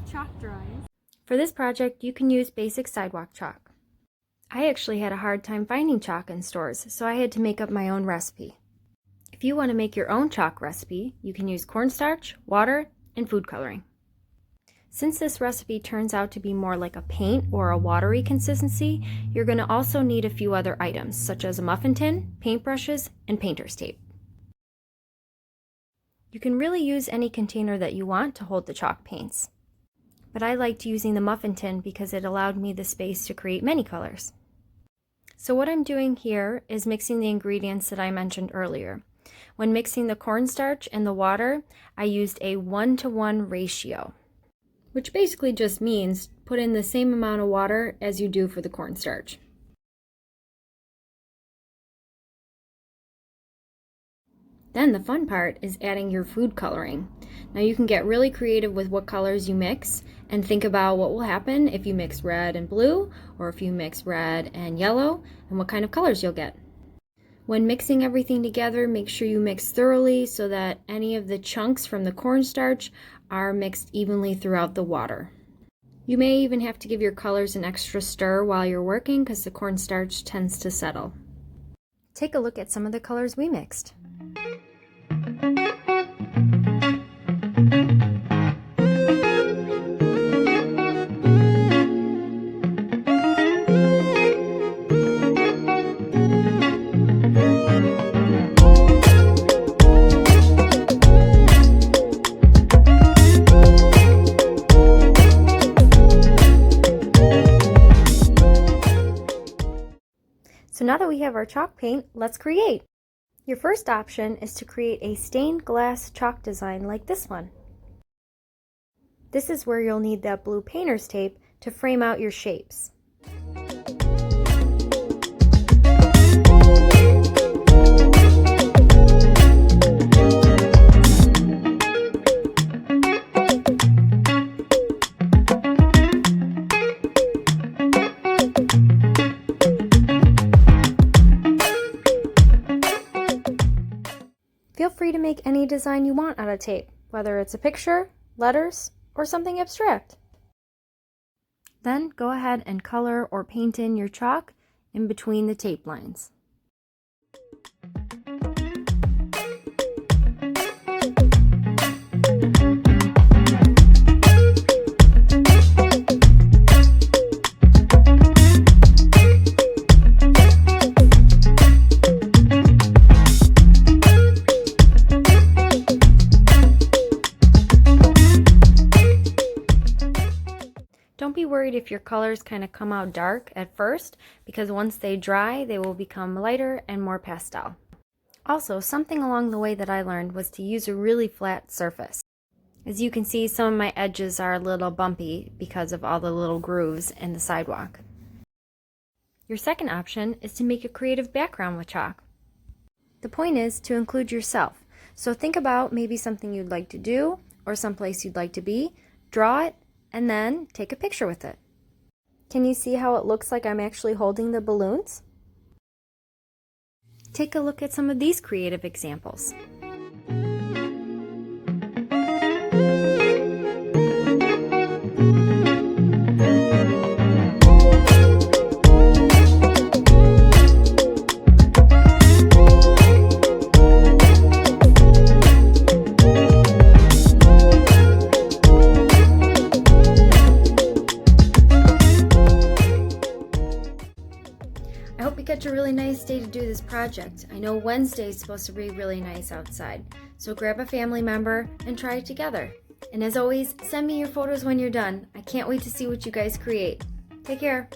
chalk drawings. For this project, you can use basic sidewalk chalk. I actually had a hard time finding chalk in stores, so I had to make up my own recipe. If you want to make your own chalk recipe, you can use cornstarch, water, and food coloring. Since this recipe turns out to be more like a paint or a watery consistency, you're going to also need a few other items, such as a muffin tin, paintbrushes, and painter's tape. You can really use any container that you want to hold the chalk paints, but I liked using the muffin tin because it allowed me the space to create many colors. So what I'm doing here is mixing the ingredients that I mentioned earlier. When mixing the cornstarch and the water, I used a 1-to-1 ratio, which basically just means put in the same amount of water as you do for the cornstarch. Then the fun part is adding your food coloring. Now you can get really creative with what colors you mix and think about what will happen if you mix red and blue, or if you mix red and yellow, and what kind of colors you'll get. When mixing everything together, make sure you mix thoroughly so that any of the chunks from the cornstarch are mixed evenly throughout the water. You may even have to give your colors an extra stir while you're working because the cornstarch tends to settle. Take a look at some of the colors we mixed. So now that we have our chalk paint, let's create. Your first option is to create a stained glass chalk design like this one. This is where you'll need that blue painter's tape to frame out your shapes. Feel free to make any design you want out of tape, whether it's a picture, letters, or something abstract. Then go ahead and color or paint in your chalk in between the tape lines. Don't be worried if your colors kind of come out dark at first, because once they dry, they will become lighter and more pastel. Also, something along the way that I learned was to use a really flat surface. As you can see, some of my edges are a little bumpy because of all the little grooves in the sidewalk. Your second option is to make a creative background with chalk. The point is to include yourself. So think about maybe something you'd like to do or someplace you'd like to be, draw it, and then take a picture with it. Can you see how it looks like I'm actually holding the balloons? Take a look at some of these creative examples. I hope you catch a really nice day to do this project. I know Wednesday is supposed to be really nice outside, so grab a family member and try it together. And as always, send me your photos when you're done. I can't wait to see what you guys create. Take care.